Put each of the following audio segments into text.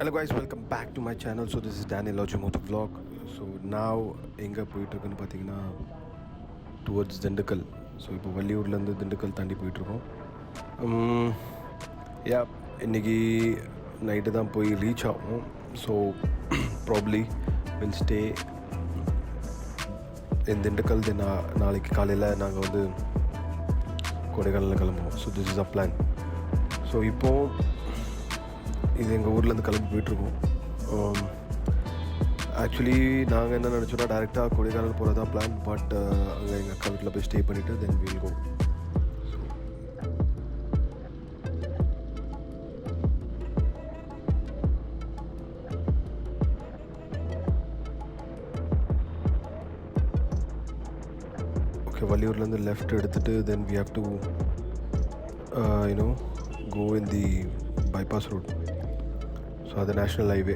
Hello guys, welcome back to my channel. So this is Daniel Automotive Vlog. So now எங்கே போயிட்டுருக்குன்னு பார்த்தீங்கன்னா towards Dindigul. So இப்போ வள்ளியூர்லேருந்து திண்டுக்கல் தாண்டி போயிட்டுருக்கோம். யா இன்றைக்கி நைட்டு தான் போய் ரீச் ஆகும். So probably will stay in Dindigul. Then நாளைக்கு காலையில் நாங்கள் வந்து கொடைக்கானலில் கிளம்புவோம். So this is a plan. So இப்போது இது எங்கள் ஊர்லேருந்து கிளம்பி போயிட்டுருக்கோம். ஆக்சுவலி நாங்கள் என்ன நினச்சோன்னா டேரெக்டாக கொடைக்கானல் போகிறதா பிளான். பட் அங்கே எங்கள் அக்கா வீட்டில் போய் ஸ்டே பண்ணிவிட்டு தென் வில் கோ. ஓகே, வள்ளியூர்லேருந்து லெஃப்ட் எடுத்துகிட்டு then we have to go in the bypass road. So அது நேஷ்னல் ஹைவே.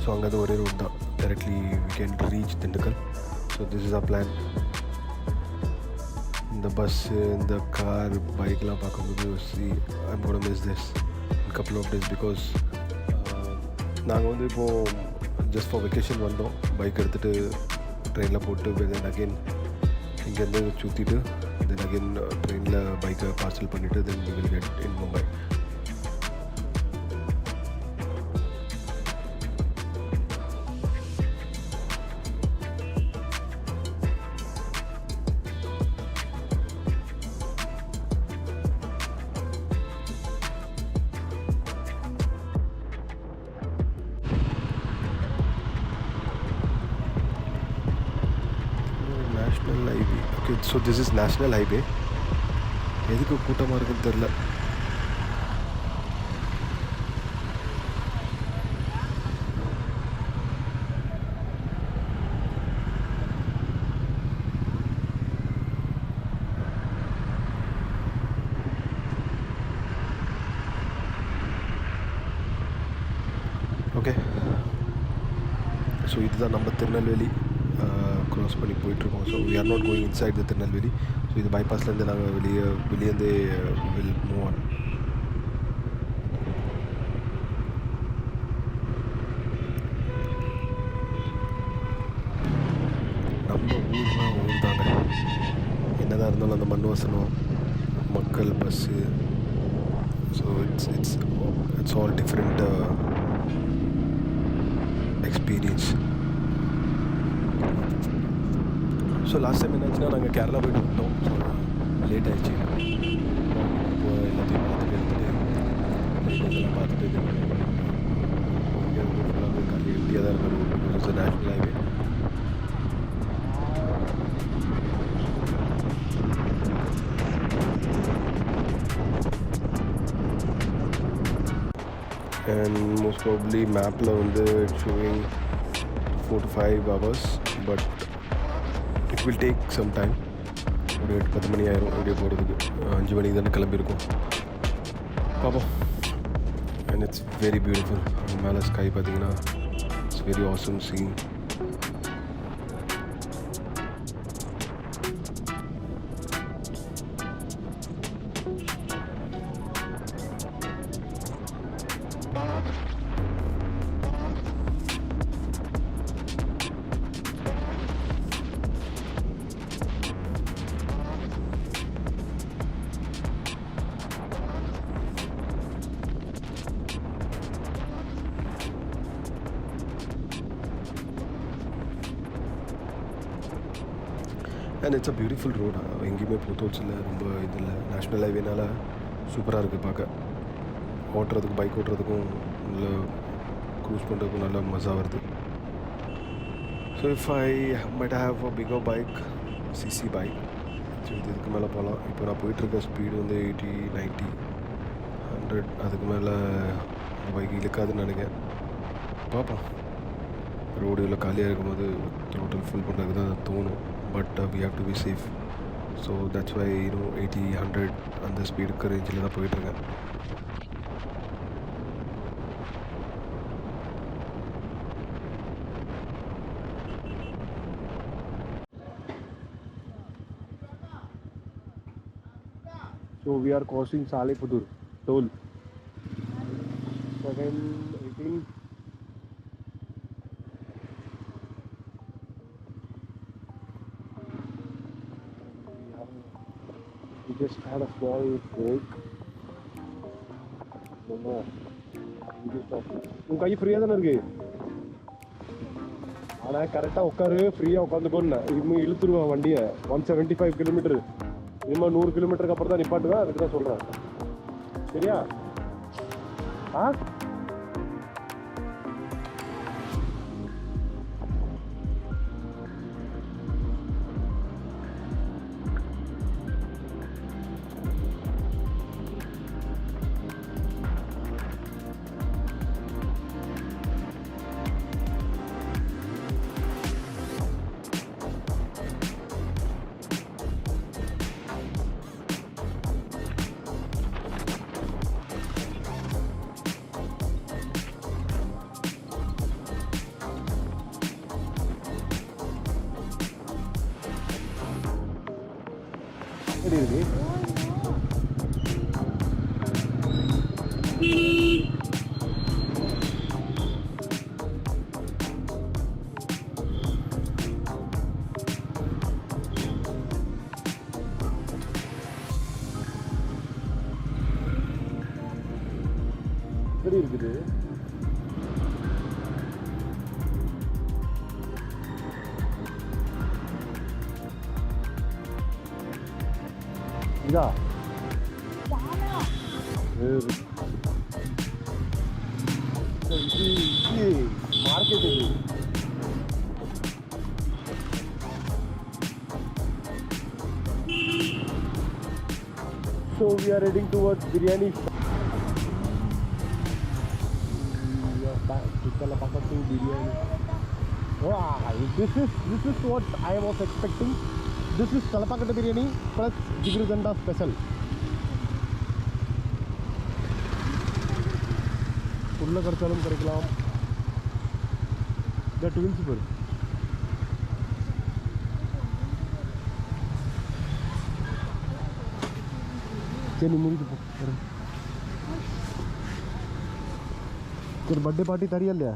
ஸோ அங்கேருந்து ஒரே ரோட் தான், directly we can reach Dindigul. So this is a plan. இந்த பஸ்ஸு, இந்த கார், பைக்லாம் பார்க்கும்போது I'm gonna miss this in couple of days. Because நாங்கள் வந்து இப்போது ஜஸ்ட் ஃபார் வெக்கேஷன் வந்தோம். பைக் எடுத்துகிட்டு ட்ரெயினில் போட்டு தென் அகெயின் இங்கேருந்து சுற்றிட்டு தென் அகெயின் ட்ரெயினில் பைக்கை பார்சல் பண்ணிவிட்டு then we will get in Mumbai. National highway. Okay, so this is national highway. எதுக்கு கூட்டமாக இருக்குன்னு தெரில. ஓகே, ஸோ இதுதான் நம்ம திருநெல்வேலி க்ராஸ் பண்ணி போயிட்டுருக்கோம். So we are not going inside the Tirunelveli. So இது பைபாஸ்லேருந்து நாங்கள் வெளியேந்தே வில் மூவ் ஆன். நம்ம ஊர்லாம் ஊர் தாங்க, என்னதான் இருந்தாலும் அந்த மண் வாசனம், மக்கள், bus. So it's all different experience. So last time என்னாச்சுன்னா நாங்கள் கேரளா போய்ட்டு விட்டோம். ஸோ லேட் ஆகிடுச்சு. இப்போ எல்லாத்தையும் பார்த்துட்டு இதெல்லாம் பார்த்துட்டு இங்கே வந்து ஃபுல்லாக காலி எம்டியாக தான் இருக்கிற road. National highway. And most probably மேப்பில் வந்து showing 4 to 5 hours. But it will take some time. ஒரு 8-10 மணி ஆயிரும் அப்படியே போகிறதுக்கு. 5 மணிக்கு தானே கிளம்பியிருக்கோம். பார்ப்போம். And it's very beautiful. அங்கே மேலே ஸ்கை பார்த்தீங்கன்னா it's very awesome scene. And it's a beautiful road. எங்கேயுமே போத்தோல்ஸ் இல்லை, ரொம்ப இது இல்லை. நேஷ்னல் ஹைவேனால் சூப்பராக இருக்குது பார்க்க. ஓட்டுறதுக்கும் பைக் ஓட்டுறதுக்கும் நல்ல க்ரூஸ் பண்ணுறதுக்கும் நல்ல மஜா வருது. So if I might have a bigger bike, CC bike, so இதுக்கு மேலே போகலாம். இப்போ நான் போயிட்டுருக்க ஸ்பீடு வந்து 80, 90, 100. அதுக்கு மேலே அந்த பைக் இழுக்காதுன்னு நினைக்கிறேன். பார்ப்போம். ரோடு இவ்வளோ காலியாக இருக்கும்போது ரோட்டில் ஃபுல் பண்ணுறதுக்கு தான் தோணும். But we have to be safe. So that's why 80, 100 அந்த ஸ்பீடுக்கு ரேஞ்சில் தான் போயிட்டுருக்கேன். So we are crossing Salepudur toll. Second canteen. We just had a small break. உன் கை ஃப்ரீயாக தானே இருக்கு. ஆனால் கரெக்டாக உட்காரு, ஃப்ரீயாக உட்காந்துக்கோன்னு இன்னும் இழுத்துருவான் வண்டியை. 175 கிலோமீட்டர், இன்னும் 100 கிலோமீட்டருக்கு அப்புறம் தான் நிப்பாட்டுவேன். அதுக்கு தான் சொல்கிறேன். சரியா? ஆ எப்படி இருக்கு? எப்படி இருக்குது? இதா மார்க்கெட் இது. So we are heading towards biryani. Kita pakai biryani. Wow, this is what I was expecting. This is Talapakata biryani plus Jigruganda special. உள்ள கரைச்சாலும் கரைக்கலாம். The twins பாரு. சரி முடிஞ்சு போ. சரி பர்த்டே பார்ட்டி தரியா இல்லையா?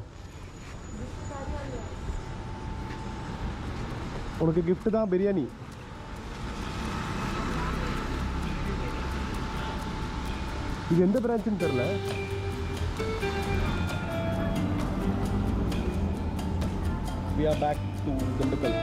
உனக்கு கிஃப்ட் தான் பிரியாணி. இது எந்த பிரான்ச்சுன்னு தெரியல. We are back to Dindigul.